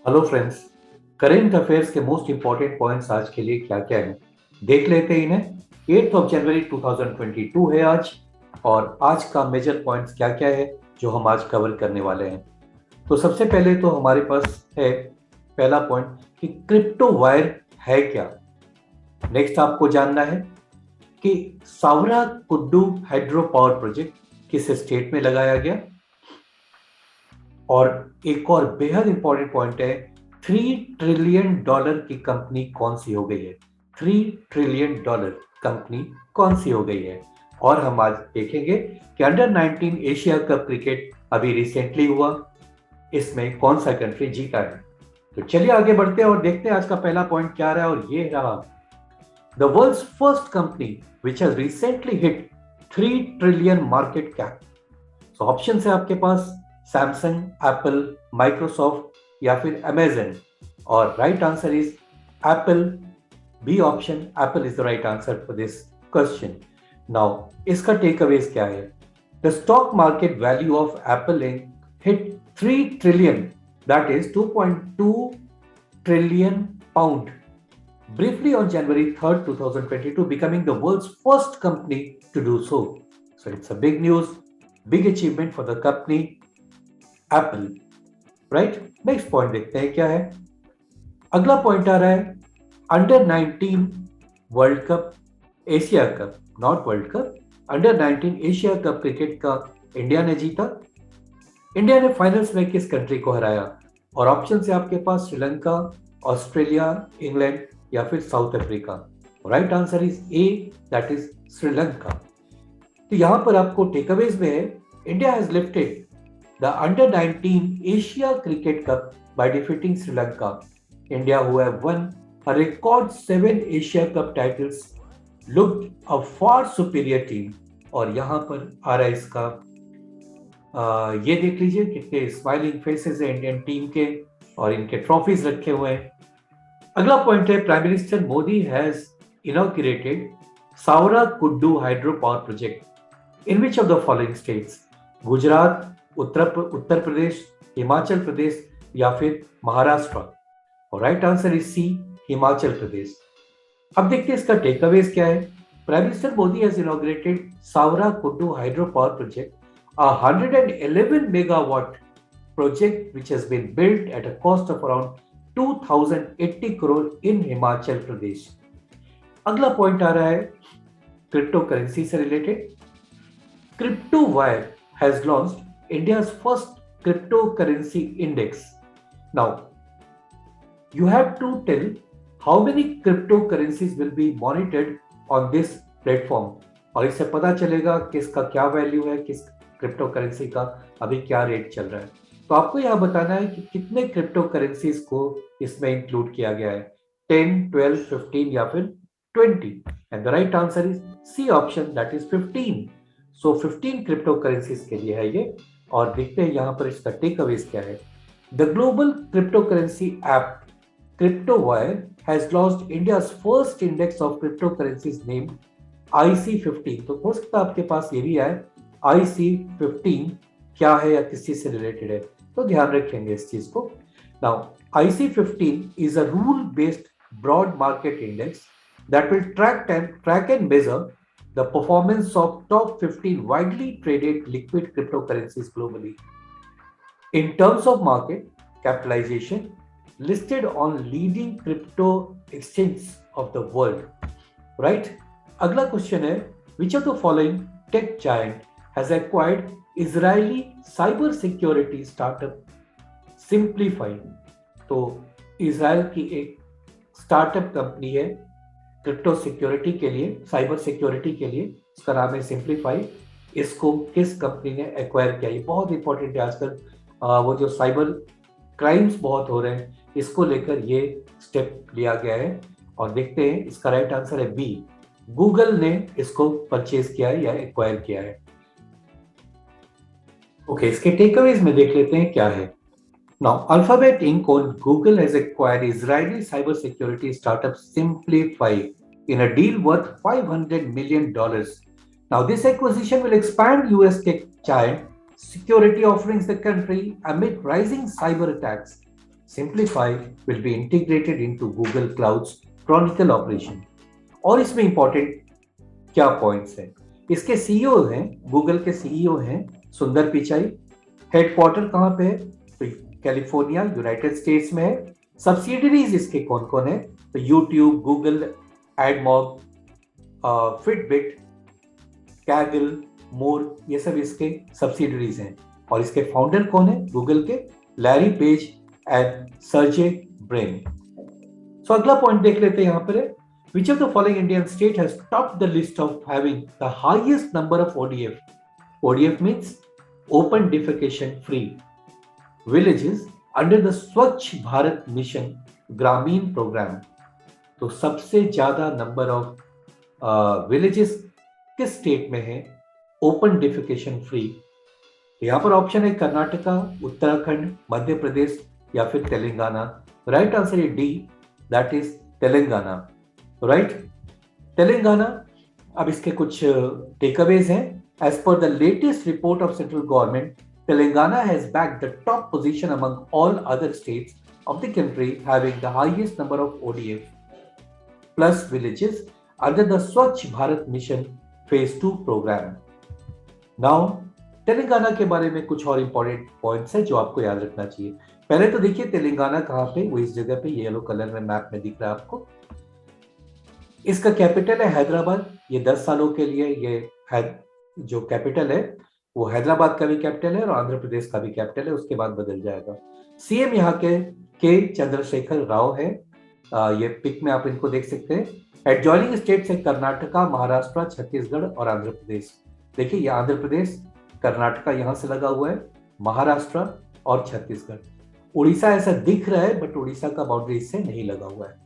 Hello friends. Current affairs के most important points आज के लिए क्या क्या है देख लेते हैं इन्हें। 8 जनवरी 2022 है आज। और आज का मेजर पॉइंट्स क्या क्या है जो हम आज कवर करने वाले हैं। तो सबसे पहले तो हमारे पास है पहला पॉइंट कि क्रिप्टो वायर है क्या। नेक्स्ट आपको जानना है कि Savara Kuddu hydro power project किस स्टेट में लगाया गया। और एक और बेहद इंपॉर्टेंट पॉइंट है, $3 ट्रिलियन की कंपनी कौन सी हो गई है। $3 ट्रिलियन कंपनी कौन सी हो गई है। और हम आज देखेंगे कि अंडर 19 एशिया कप क्रिकेट अभी रिसेंटली हुआ, इसमें कौन सा कंट्री जीता है। तो चलिए आगे बढ़ते हैं और देखते हैं आज का पहला पॉइंट क्या रहा है। और ये रहा, the world's first company which has recently hit 3 trillion market cap. So option है आपके पास सैमसंग, एप्पल, माइक्रोसॉफ्ट या फिर अमेजन। और right answer is Apple. B option, Apple is the right answer for this question. Now इसका takeaways क्या है। The stock market value of Apple Inc hit 3 trillion, that is 2.2 trillion pound briefly on January 3rd, 2022, becoming the world's first company to do so. So it's a big news, big achievement for the company Apple, right? Next point देखते हैं क्या है। अगला point आ रहा है, under 19 world cup, Asia cup, not world cup, under 19 Asia cup cricket का India ने जीता। इंडिया ने फाइनल्स में किस कंट्री को हराया। और ऑप्शन है आपके पास श्रीलंका, ऑस्ट्रेलिया, इंग्लैंड या फिर south Africa. Right answer is a, that is Sri Lanka. तो यहां पर आपको टेकअवेज में है, India has lifted the under 19 Asia cricket cup by defeating Sri Lanka. India who have one a record 7 Asia cup titles looked a far superior team. और यहां पर आ रहा है इसका ये देख लीजिए कितने स्माइलिंग फेसेस है इंडियन टीम के और इनके ट्रॉफीज रखे हुए हैं। अगला पॉइंट है, prime minister Modi has inaugurated Sawra Kuddu hydro power project in which of the following states. Gujarat, Uttar Pradesh, Himachal Pradesh या फिर महाराष्ट्र। और right answer is C, Himachal Pradesh. अब देखते हैं इसका टेकअवेज क्या है। Prime minister Modi has inaugurated Sawra Kuddu hydro power project, a 111 megawatt project which has been built at a cost of around 2080 crore in Himachal Pradesh. अगला पॉइंट आ रहा है क्रिप्टो करेंसी से related. Crypto wire has launched India's first crypto currency index. Now you have to tell how many crypto currencies will be monitored on this platform. और इससे पता चलेगा किसका क्या वैल्यू है, किस क्रिप्टो करेंसी का अभी क्या रेट चल रहा है। तो आपको यहां बताना है कि कितने क्रिप्टो करेंसीज को इसमें इंक्लूड किया गया है, 10, 12, 15 या फिर 20। And the right answer is C option, that is 15। So 15 crypto currencies के लिए है ये। और देखते हैं यहां पर इसका टेक अवेज क्या है। The global crypto currency app crypto wire has launched India's first index of crypto currencies named IC15। तो हो सकता है आपके पास ये भी है, IC15 क्या है या किस चीज से रिलेटेड है, तो ध्यान रखेंगे इस चीज को। Now IC15 is a rule based broad market index that will track and measure the performance of top 15 widely traded liquid cryptocurrencies globally in terms of market capitalisation listed on leading crypto exchange of the world. Right. अगला question है, which of the following tech giant has acquired Israeli cyber security startup Simplify। तो Israel की एक startup company है crypto security के लिए, cyber security के लिए, इसका नाम है सिंप्लीफाई। इसको किस कंपनी ने एक्वायर किया, ये बहुत इंपॉर्टेंट है आजकल। वो जो साइबर क्राइम्स बहुत हो रहे हैं, इसको लेकर ये स्टेप लिया गया है। और देखते हैं इसका राइट आंसर है बी, गूगल ने इसको परचेज किया है या एक्वायर किया है। ओके, इसके टेकअवेज में देख लेते हैं क्या है। नाउ अल्फाबेट इंक और Google has acquired Israeli cyber security startup simplify in a deal worth $500 million. Now this acquisition will expand US tech giant security offerings the country amid rising cyber attacks. Simplify will be integrated into Google Cloud's Chronicle operation. और इसमें important क्या points हैं? इसके CEO हैं, Google के CEO हैं सुंदर Pichai. Headquarter कहाँ पे है? तो कैलिफोर्निया, यूनाइटेड स्टेट्स में है। सब्सिडरीज इसके कौन कौन है? तो YouTube, Google, AdMob, Fitbit, Kaggle, more, ये सब इसके सब्सिडरीज हैं। और इसके फाउंडर कौन है गूगल के? Larry Page and Sergey Brin. So अगला पॉइंट देख लेते हैं यहाँ पर है, which of the following Indian state has topped the list of having the highest number of ODF? ODF means open defecation free villages under the Swachh Bharat Mission ग्रामीण programme. तो सबसे ज्यादा नंबर ऑफ विलेजेस किस state में है open defecation free? यहाँ पर option है कर्नाटका, उत्तराखंड, मध्य प्रदेश या फिर तेलंगाना। राइट आंसर है D, that is Telangana. Right, Telangana. अब इसके कुछ टेकअवेज हैं। As per the latest report of central government, Telangana has backed the top position among all other states of the country having the highest number of ODF plus villages under the Swachh Bharat mission phase 2 programme. Now Telangana के बारे में कुछ और important points हैं जो आपको याद रखना चाहिए। पहले तो देखिए तेलंगाना कहाँ पे, वो इस जगह पे येलो कलर में मैप में दिख रहा है आपको। इसका कैपिटल है हैदराबाद। ये 10 सालों के लिए ये है जो कैपिटल है वो हैदराबाद का भी कैपिटल है और आंध्र प्रदेश का भी कैपिटल है, उसके बाद बदल जाएगा। सीएम यहाँ के चंद्रशेखर राव है। ये पिक में आप इनको देख सकते हैं। एडजॉइनिंग स्टेट्स है कर्नाटका, महाराष्ट्र, छत्तीसगढ़ और आंध्र प्रदेश। देखिए ये आंध्र प्रदेश, कर्नाटका यहाँ से लगा हुआ है, महाराष्ट्र और छत्तीसगढ़। उड़ीसा ऐसा दिख रहा है बट उड़ीसा का बाउंड्री इससे नहीं लगा हुआ है।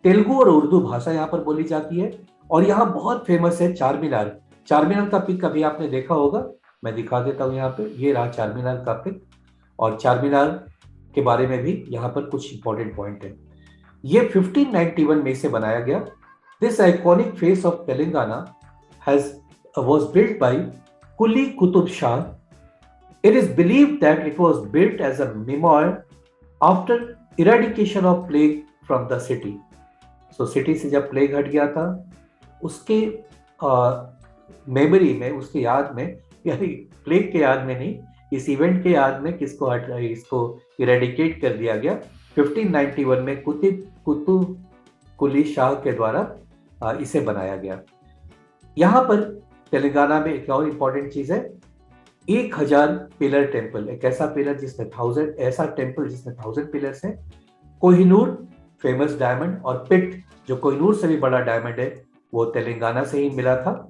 तेलुगु और उर्दू भाषा यहाँ पर बोली जाती है और यहाँ बहुत फेमस है चार मीनार। चार मीनार का पिक कभी आपने देखा होगा, मैं दिखा देता हूँ यहाँ पे। ये रहा चार मीनार का पिक और चार मीनार के बारे में भी यहाँ पर कुछ इंपॉर्टेंट पॉइंट है। ये 1591 में से बनाया गया। This iconic face of Telangana was built by Quli Qutub Shah. It is believed that it was built as a memorial after eradication of plague from the city. So city से जब plague हट गया था उसके मेमोरी में, उसकी याद में, यानी प्लेग के याद में नहीं, इस इवेंट के याद में इसको इरेडिकेट कर दिया गया 1591 में कुतुब कुली शाह के द्वारा इसे बनाया गया। यहाँ पर तेलंगाना में एक और इम्पॉर्टेंट चीज है, 1000 पिलर टेम्पल। एक ऐसा पिलर जिसमें 1000 पिलर्स हैं। कोहिनूर फेमस डायमंड और पिट जो कोहिनूर से भी बड़ा डायमंड है वो तेलंगाना से ही मिला था।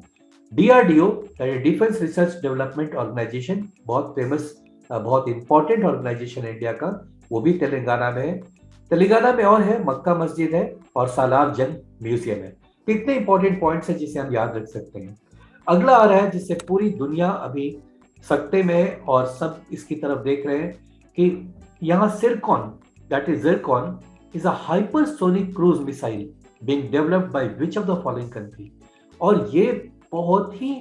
DRDO defence research development organisation, बहुत फेमस, बहुत इंपॉर्टेंट ऑर्गेनाइजेशन है इंडिया का, वो भी तेलंगाना में है। तेलंगाना में और है मक्का मस्जिद है और सालार जंग म्यूजियम है। कितने इंपॉर्टेंट पॉइंट्स हैं जिसे हम याद रख सकते हैं। अगला आ रहा है जिससे पूरी दुनिया अभी सकते में है और सब इसकी तरफ देख रहे हैं कि यहाँ Tsirkon, that is Zircon, is a hypersonic cruise missile being developed by which of the following country? और ये बहुत ही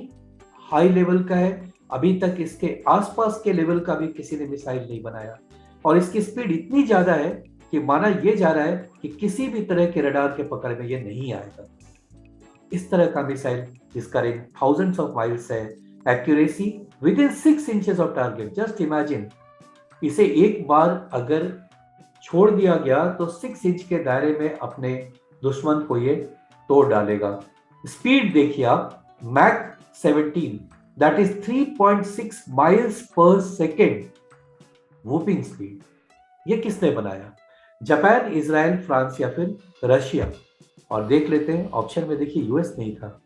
हाई लेवल का है, अभी तक इसके आसपास के लेवल का भी किसी ने मिसाइल नहीं बनाया और इसकी स्पीड इतनी ज्यादा है कि माना ये जा रहा है कि किसी भी तरह के रडार के पकड़ में ये नहीं आएगा। इस तरह का मिसाइल जिसका रेंज थाउजेंड्स ऑफ माइल्स है, accuracy with in 6 inches of target. Just imagine, इसे एक बार अगर छोड़ दिया गया तो 6 इंच के दायरे में अपने दुश्मन को ये तोड़ डालेगा। स्पीड देखिए आप, Mach 17, that is 3.6 miles per second, whopping speed. ये किसने बनाया? जापान, इजराइल, फ्रांस या फिर रशिया? और देख लेते हैं ऑप्शन में, देखिए यूएस नहीं था।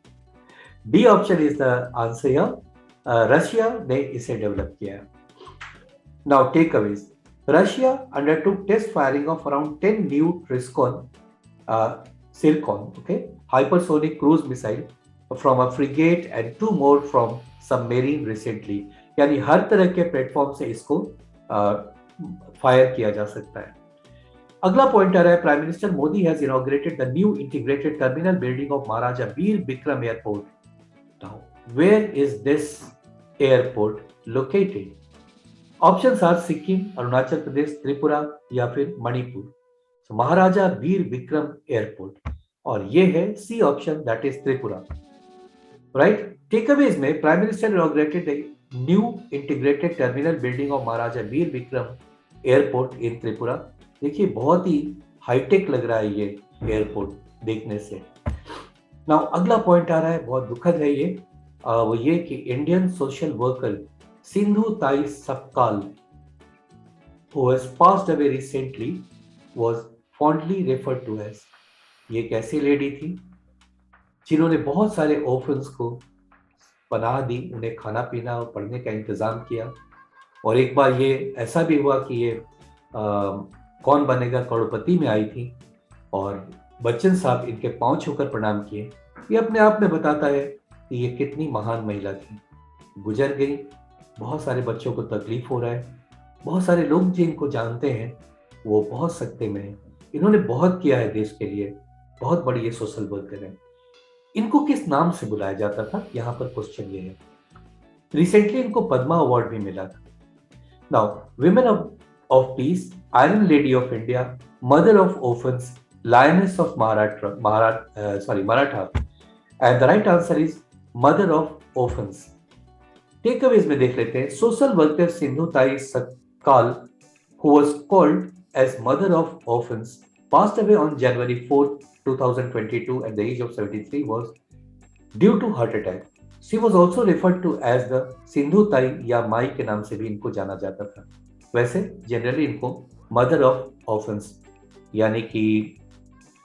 D option is the answer. Russia ने इसे डेवलप किया। Now takeaways. Russia undertook test firing of around 10 new Zircon, hypersonic cruise missile from a frigate and 2 more from submarine recently. यानी हर तरह के प्लेटफॉर्म से इसको फायर किया जा सकता है। अगला पॉइंट आ रहा है, prime minister Modi has inaugurated the new integrated terminal building of Maharaja Bir Bikram airport. Now where is this airport located? Options are Sikkim, Arunachal Pradesh, Tripura या फिर मणिपुर। महाराजा वीर विक्रम एयरपोर्ट, और ये है C option, that is Tripura. Right. Takeaways में prime minister inaugurated a new integrated terminal building of Maharaja Bir Bikram airport in Tripura. देखिए बहुत ही hi tech लग रहा है ये एयरपोर्ट देखने से। नाउ अगला पॉइंट आ रहा है, बहुत दुखद है ये, वो ये कि इंडियन सोशल वर्कर सिंधु ताई Sapkal, who has passed away recently, was fondly referred to as। ये एक ऐसी लेडी थी जिन्होंने बहुत सारे ऑर्फन्स को पनाह दी, उन्हें खाना पीना और पढ़ने का इंतजाम किया। और एक बार ये ऐसा भी हुआ कि ये कौन बनेगा करोड़पति में आई थी और बच्चन साहब इनके पांव छूकर प्रणाम किए। ये अपने आप में बताता है कि ये कितनी महान महिला थी। गुजर गई, बहुत सारे बच्चों को तकलीफ हो रहा है, बहुत सारे लोग जिनको जानते हैं वो बहुत सकते में हैं। इन्होंने बहुत किया है देश के लिए, बहुत बड़ी ये सोशल वर्कर है। इनको किस नाम से बुलाया जाता था, यहाँ पर क्वेश्चन ये है। रिसेंटली इनको पद्मा अवार्ड भी मिला था। Now women of peace, iron lady of India, mother of orphans, lioness of Maratha, and the right answer is mother of orphans. Takeaways में देख लेते हैं। सोशल वर्कर सिंधु ताई Sapkal, who was called as mother of orphans, passed away on January 4th, 2022 at the age of 73 was due to heart attack. She was also referred to as the Sindhu ताई या माई के नाम से भी इनको जाना जाता था। वैसे जनरली इनको मदर ऑफ ऑर्फन्स, यानी कि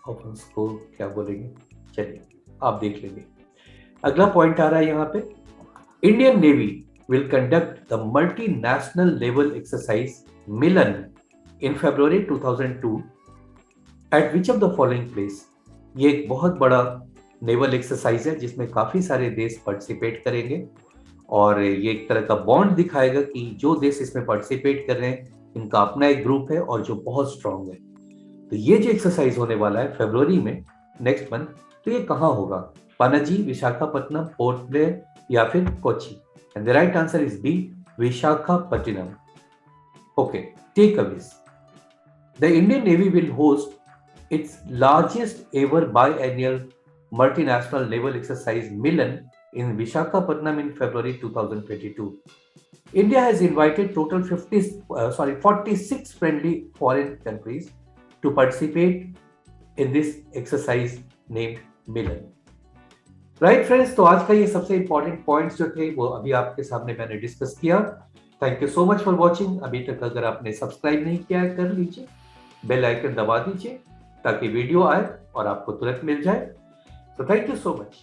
ऑर्फन्स को क्या बोलेंगे, चलिए आप देख लेंगे। अगला पॉइंट आ रहा है यहाँ पे, Indian navy will conduct the multinational naval exercise Milan in February 2002 at which of the following place? ये एक बहुत बड़ा नेवल एक्सरसाइज है जिसमें काफी सारे देश पार्टिसिपेट करेंगे और ये एक तरह का बॉन्ड दिखाएगा कि जो देश इसमें पार्टिसिपेट कर रहे हैं इनका अपना एक ग्रुप है और जो बहुत स्ट्रांग है। तो ये जो एक्सरसाइज होने वाला है फरवरी में, नेक्स्ट मंथ, तो ये कहाँ होगा? पणजी, विशाखापट्टनम, पोर्ट ब्लेयर या फिर Kochi? And the right answer is B, Visakhapatnam. Okay, takeaways. The Indian Navy will host its largest ever biennial multinational naval exercise Milan in Visakhapatnam in February 2022. India has invited total 46 friendly foreign countries to participate in this exercise named Milan. Right friends, तो आज का ये सबसे important points जो थे वो अभी आपके सामने मैंने डिस्कस किया। Thank you so much for watching. अभी तक अगर आपने सब्सक्राइब नहीं किया है कर लीजिए, बेल आइकन दबा दीजिए ताकि वीडियो आए और आपको तुरंत मिल जाए। तो थैंक यू सो मच।